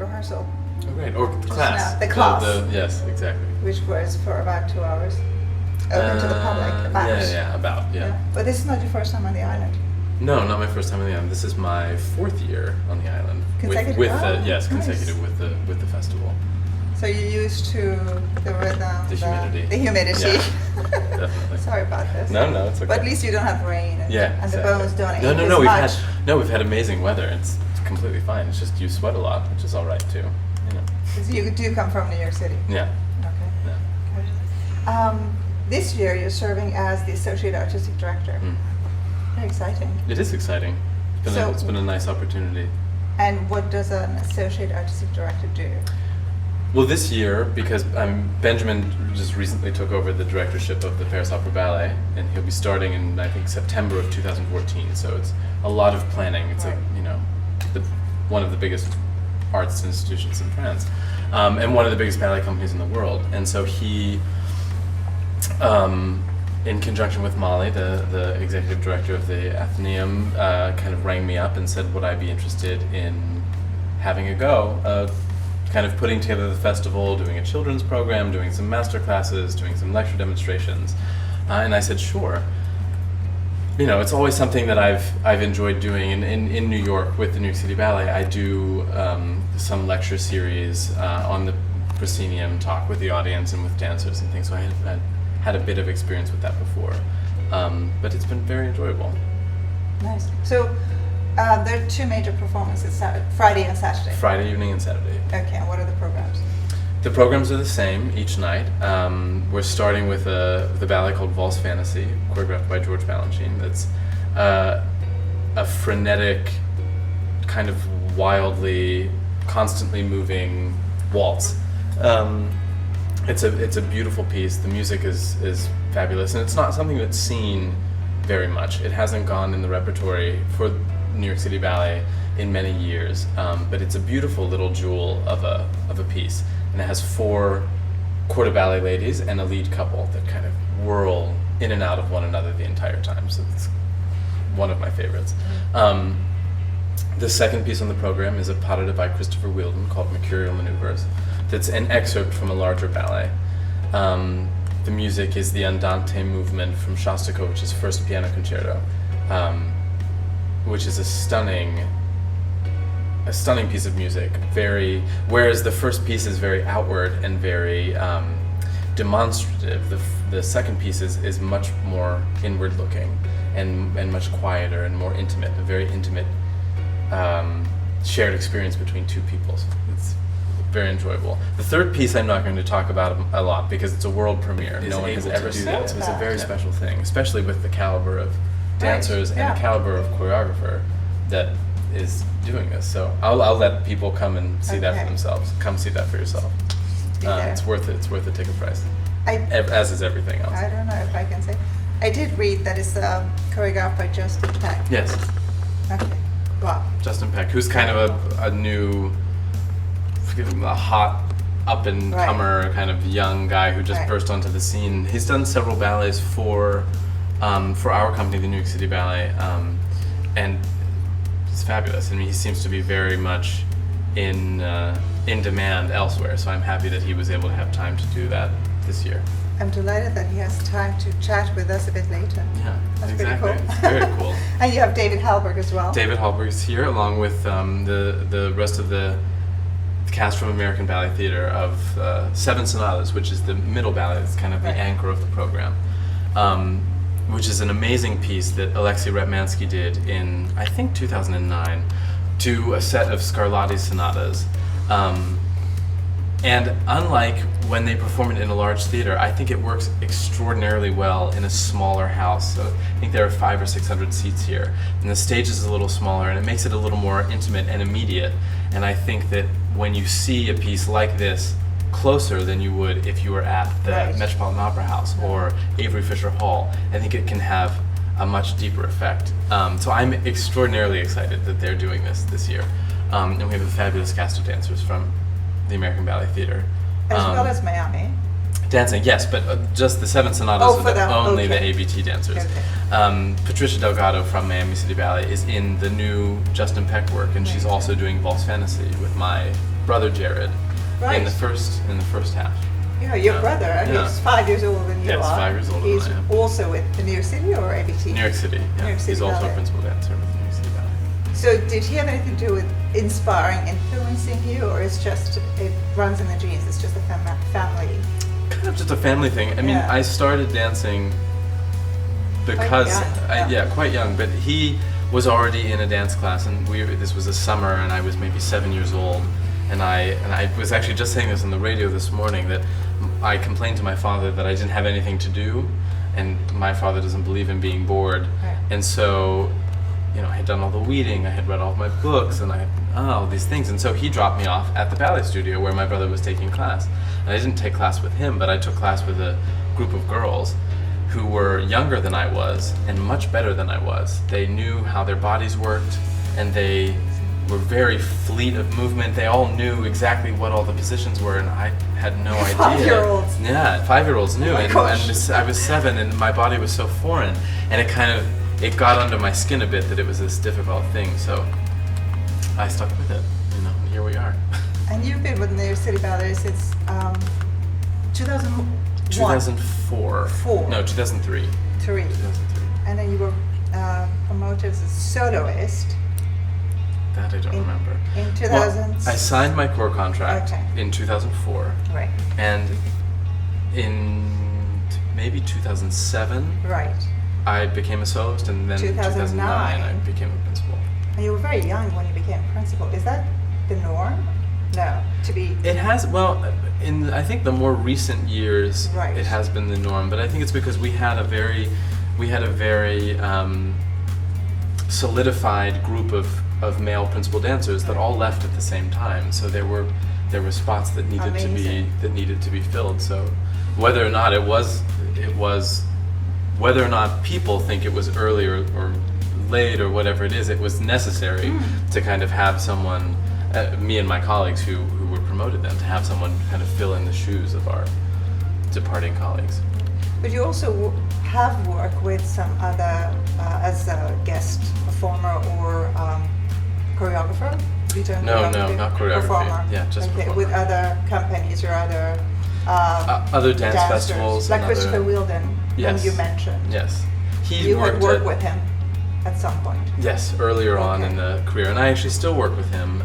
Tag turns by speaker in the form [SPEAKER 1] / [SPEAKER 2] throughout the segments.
[SPEAKER 1] rehearsal.
[SPEAKER 2] Oh, great. Or the class.
[SPEAKER 1] The class.
[SPEAKER 2] Yes, exactly.
[SPEAKER 1] Which was for about 2 hours. Open to the public.
[SPEAKER 2] Yeah.
[SPEAKER 1] But this is not your first time on the island.
[SPEAKER 2] No, not my first time on the island. This is my 4th year on the island.
[SPEAKER 1] Consecutive?
[SPEAKER 2] Yes,
[SPEAKER 1] nice.
[SPEAKER 2] consecutive with the festival.
[SPEAKER 1] So you're used to the rhythm,
[SPEAKER 2] the humidity. Yeah, definitely.
[SPEAKER 1] Sorry about this.
[SPEAKER 2] No, it's okay.
[SPEAKER 1] But at least you don't have rain and,
[SPEAKER 2] exactly.
[SPEAKER 1] the bones don't ache
[SPEAKER 2] No,
[SPEAKER 1] as much.
[SPEAKER 2] we've had amazing weather. It's completely fine. It's just you sweat a lot, which is all right too. You know.
[SPEAKER 1] Because you do come from New York City.
[SPEAKER 2] Yeah.
[SPEAKER 1] Okay.
[SPEAKER 2] Yeah.
[SPEAKER 1] Good. This year you're serving as the Associate Artistic Director. Very exciting.
[SPEAKER 2] It is exciting. It's been a nice opportunity.
[SPEAKER 1] And what does an Associate Artistic Director do?
[SPEAKER 2] Well, this year, because Benjamin just recently took over the directorship of the Paris Opera Ballet, and he'll be starting in, I think, September of 2014. So it's a lot of planning. It's one of the biggest arts institutions in France, and one of the biggest ballet companies in the world. And so he, in conjunction with Molly, the executive director of the Athenaeum, kind of rang me up and said, would I be interested in having a go, kind of putting together the festival, doing a children's program, doing some master classes, doing some lecture demonstrations, and I said sure. You know, it's always something that I've enjoyed doing. In New York with the New York City Ballet, I do some lecture series on the proscenium, talk with the audience and with dancers and things. So I had a bit of experience with that before, but it's been very enjoyable.
[SPEAKER 1] Nice. So. There are 2 major performances, Friday and Saturday.
[SPEAKER 2] Friday evening and Saturday.
[SPEAKER 1] Okay, and what are the programs?
[SPEAKER 2] The programs are the same each night. We're starting with the ballet called Valse Fantasy, choreographed by George Balanchine. That's a frenetic, kind of wildly, constantly moving waltz. It's a beautiful piece. The music is fabulous, and it's not something that's seen very much. It hasn't gone in the repertory for New York City Ballet in many years, but it's a beautiful little jewel of a piece, and it has 4 quarter ballet ladies and a lead couple that kind of whirl in and out of one another the entire time. So it's one of my favorites. The second piece on the program is a pas by Christopher Wheeldon called Mercurial Maneuvers. That's an excerpt from a larger ballet. The music is the Andante movement from Shostakovich's first piano concerto, which is a stunning piece of music. Whereas the first piece is very outward and very demonstrative, the second piece is much more inward looking and much quieter and more intimate, a very intimate shared experience between 2 people. It's very enjoyable. The third piece I'm not going to talk about a lot because it's a world premiere. No one has ever seen it. So it's a very special thing, especially with the caliber of dancers and the caliber of choreographer that is doing this. So I'll let people come and see that for themselves. Come see that for yourself. It's worth it. It's worth the ticket price. As is everything else.
[SPEAKER 1] I don't know if I can say. I did read that it's choreographed by Justin Peck.
[SPEAKER 2] Yes.
[SPEAKER 1] Okay. Wow.
[SPEAKER 2] Justin Peck, who's kind of a new, a hot up-and-comer kind of young guy who just burst onto the scene. He's done several ballets for our company, the New York City Ballet, and it's fabulous. I mean, he seems to be very much in demand elsewhere, so I'm happy that he was able to have time to do that this year.
[SPEAKER 1] I'm delighted that he has time to chat with us a bit later.
[SPEAKER 2] Yeah,
[SPEAKER 1] that's
[SPEAKER 2] exactly.
[SPEAKER 1] pretty cool.
[SPEAKER 2] It's very cool.
[SPEAKER 1] And you have David Hallberg as well.
[SPEAKER 2] David Hallberg is here, along with the rest of the cast from American Ballet Theater of 7 Sonatas, which is the middle ballet. It's kind of the anchor of the program, which is an amazing piece that Alexei Ratmansky did in, I think, 2009, to a set of Scarlatti's sonatas. And unlike when they perform it in a large theater, I think it works extraordinarily well in a smaller house. So I think there are 500 or 600 seats here, and the stage is a little smaller, and it makes it a little more intimate and immediate. And I think that when you see a piece like this closer than you would if you were at the Metropolitan Opera House or Avery Fisher Hall, I think it can have a much deeper effect. So I'm extraordinarily excited that they're doing this year. And we have a fabulous cast of dancers from the American Ballet Theater.
[SPEAKER 1] As well as Miami.
[SPEAKER 2] Dancing, yes, but just the 7 Sonatas are only the ABT dancers. Okay. Patricia Delgado from Miami City Ballet is in the new Justin Peck work, and she's also doing Valse Fantasy with my brother Jared
[SPEAKER 1] Right.
[SPEAKER 2] in the first half.
[SPEAKER 1] Yeah, your brother,
[SPEAKER 2] Yeah.
[SPEAKER 1] he's 5 years older than you
[SPEAKER 2] Yes,
[SPEAKER 1] are.
[SPEAKER 2] 5 years older
[SPEAKER 1] He's
[SPEAKER 2] than I am.
[SPEAKER 1] also with the New York City or ABT?
[SPEAKER 2] New York City. Yeah.
[SPEAKER 1] New York City
[SPEAKER 2] He's also
[SPEAKER 1] Ballet.
[SPEAKER 2] a principal dancer with New York City Ballet.
[SPEAKER 1] So did he have anything to do with inspiring, influencing you, or it's just, it runs in the genes, it's just a family?
[SPEAKER 2] Kind of just a family thing. I mean,
[SPEAKER 1] Yeah.
[SPEAKER 2] I started dancing because
[SPEAKER 1] young, yeah.
[SPEAKER 2] quite young, but he was already in a dance class, and this was a summer, and I was maybe 7 years old, and I was actually just saying this on the radio this morning, that I complained to my father that I didn't have anything to do, and my father doesn't believe in being bored,
[SPEAKER 1] Right.
[SPEAKER 2] and so, you know, I had done all the weeding, I had read all of my books, and I had all these things, and so he dropped me off at the ballet studio where my brother was taking class, and I didn't take class with him, but I took class with a group of girls who were younger than I was and much better than I was. They knew how their bodies worked, and they were very fleet of movement. They all knew exactly what all the positions were, and I had no idea.
[SPEAKER 1] 5-year-olds.
[SPEAKER 2] Yeah, 5-year-olds knew,
[SPEAKER 1] Oh my
[SPEAKER 2] and
[SPEAKER 1] gosh.
[SPEAKER 2] I was 7, and my body was so foreign, and it got under my skin a bit that it was this difficult thing. So I stuck with it, you know, and here we are.
[SPEAKER 1] And you've been with New York City Ballet since 2001?
[SPEAKER 2] 2004.
[SPEAKER 1] 4.
[SPEAKER 2] No, 2003.
[SPEAKER 1] 3.
[SPEAKER 2] 2003.
[SPEAKER 1] And then you were promoted as a soloist
[SPEAKER 2] That I don't remember.
[SPEAKER 1] in
[SPEAKER 2] Well,
[SPEAKER 1] 2000.
[SPEAKER 2] I signed my core contract
[SPEAKER 1] Okay.
[SPEAKER 2] in 2004,
[SPEAKER 1] Right,
[SPEAKER 2] and in maybe 2007,
[SPEAKER 1] right.
[SPEAKER 2] I became a soloist, and then in 2009, I became a principal.
[SPEAKER 1] And you were very young when you became principal. Is that the norm? No, to be.
[SPEAKER 2] It has, well, in I think the more recent years,
[SPEAKER 1] Right.
[SPEAKER 2] it has been the norm, but I think it's because we had a very solidified group of male principal dancers that all left at the same time. So there were spots that needed
[SPEAKER 1] Amazing.
[SPEAKER 2] to be filled. So whether or not whether or not people think it was early or late or whatever it is, it was necessary to kind of have someone, me and my colleagues who were promoted then, to have someone kind of fill in the shoes of our departing colleagues.
[SPEAKER 1] But you also have worked with some other, as a guest performer or choreographer? You don't
[SPEAKER 2] No,
[SPEAKER 1] choreography?
[SPEAKER 2] not choreography.
[SPEAKER 1] Performer.
[SPEAKER 2] Yeah, just
[SPEAKER 1] okay,
[SPEAKER 2] performer.
[SPEAKER 1] with other companies or other
[SPEAKER 2] Other dance
[SPEAKER 1] dancers,
[SPEAKER 2] festivals.
[SPEAKER 1] like
[SPEAKER 2] and
[SPEAKER 1] Christopher
[SPEAKER 2] other,
[SPEAKER 1] Wheeldon,
[SPEAKER 2] Yes.
[SPEAKER 1] whom you mentioned.
[SPEAKER 2] Yes. He
[SPEAKER 1] You had worked
[SPEAKER 2] at-
[SPEAKER 1] with him at some point.
[SPEAKER 2] Yes, earlier on
[SPEAKER 1] Okay.
[SPEAKER 2] in the career, and I actually still work with him.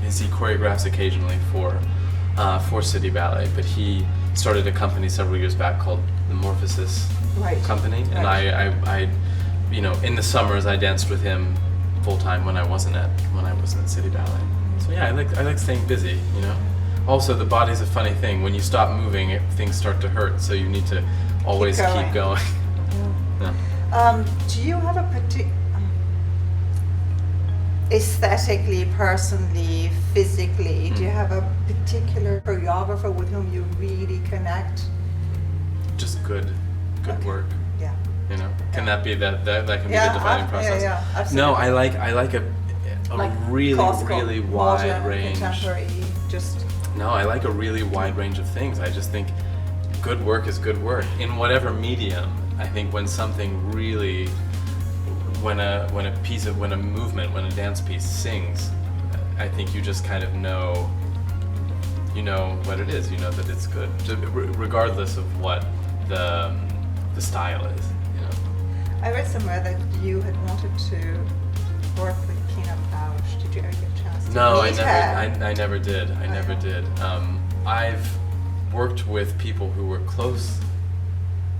[SPEAKER 2] He choreographs occasionally for City Ballet, but he started a company several years back called the Morphosis
[SPEAKER 1] Right.
[SPEAKER 2] Company, and
[SPEAKER 1] Right.
[SPEAKER 2] I, you know, in the summers I danced with him full time when I wasn't at City Ballet. So yeah, I like staying busy, you know. Also, the body's a funny thing. When you stop moving, things start to hurt, so you need to always keep going. Yeah.
[SPEAKER 1] Do you have a aesthetically, personally, physically, do you have a particular choreographer with whom you really connect?
[SPEAKER 2] Just good
[SPEAKER 1] Okay.
[SPEAKER 2] work.
[SPEAKER 1] Yeah.
[SPEAKER 2] You know, can that be that can be
[SPEAKER 1] Yeah,
[SPEAKER 2] the defining process?
[SPEAKER 1] yeah, absolutely.
[SPEAKER 2] No, I like a
[SPEAKER 1] Like
[SPEAKER 2] really
[SPEAKER 1] classical,
[SPEAKER 2] really wide
[SPEAKER 1] modern,
[SPEAKER 2] range.
[SPEAKER 1] contemporary, just
[SPEAKER 2] No, I like a really wide range of things. I just think good work is good work in whatever medium. I think when something really, when a movement, when a dance piece sings, I think you just kind of know. You know what it is. You know that it's good, regardless of what the style is. You know.
[SPEAKER 1] I read somewhere that you had wanted to work with Pina Bausch. Did you ever get a chance to
[SPEAKER 2] No, I
[SPEAKER 1] meet her?
[SPEAKER 2] never did. I never did. I've worked with people who were close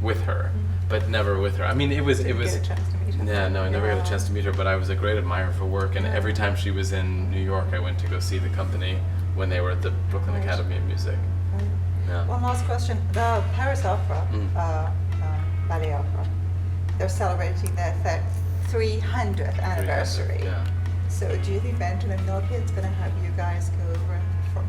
[SPEAKER 2] with her, but never with her. I mean, it was.
[SPEAKER 1] Didn't get a chance to meet her.
[SPEAKER 2] Yeah, no, I never got a chance to meet her, but I was a great admirer for work, and
[SPEAKER 1] Yeah.
[SPEAKER 2] every time she was in New York, I went to go see the company when they were at the Brooklyn
[SPEAKER 1] Right.
[SPEAKER 2] Academy of Music.
[SPEAKER 1] Right.
[SPEAKER 2] Yeah.
[SPEAKER 1] One last question. The Paris Opera, Ballet Opera, they're celebrating their 300th anniversary.
[SPEAKER 2] Yeah.
[SPEAKER 1] So do you think Benjamin Milpied's going to have you guys go over and perform?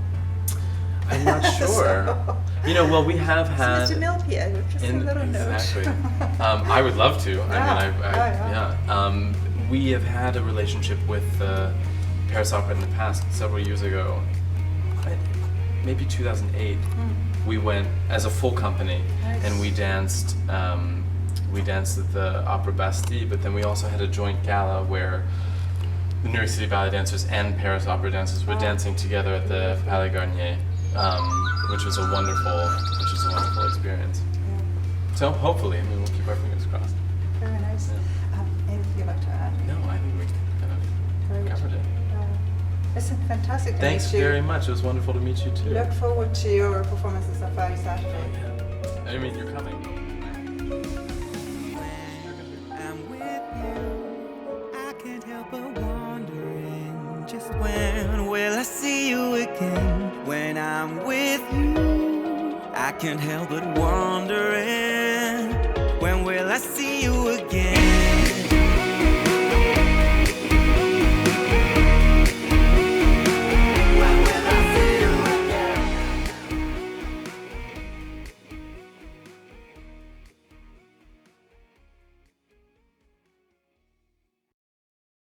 [SPEAKER 2] I'm not sure.
[SPEAKER 1] So-
[SPEAKER 2] You know, well, we have had.
[SPEAKER 1] So Mr. Milpied, just a little
[SPEAKER 2] exactly.
[SPEAKER 1] note.
[SPEAKER 2] I would love to.
[SPEAKER 1] Yeah.
[SPEAKER 2] Yeah. We have had a relationship with Paris Opera in the past. Several years ago, maybe 2008, we went as a full company,
[SPEAKER 1] Nice.
[SPEAKER 2] and we danced. We danced at the Opera Bastille, but then we also had a joint gala where the New York City Ballet dancers and Paris opera dancers were dancing together at the Palais Garnier, which was a wonderful experience.
[SPEAKER 1] Yeah.
[SPEAKER 2] So hopefully, I mean, we'll keep our fingers crossed.
[SPEAKER 1] Very nice. Anything you'd like to add?
[SPEAKER 2] No, I think we kind of covered it.
[SPEAKER 1] Listen, fantastic to
[SPEAKER 2] Thanks
[SPEAKER 1] meet you.
[SPEAKER 2] very much. It was wonderful to meet you too.
[SPEAKER 1] Look forward to your performances on Friday, Saturday.
[SPEAKER 2] I mean, you're coming.
[SPEAKER 3] I'm with you. I can't help but wondering just when will I see you again? When I'm with you, I can't help but wondering when will I see you again?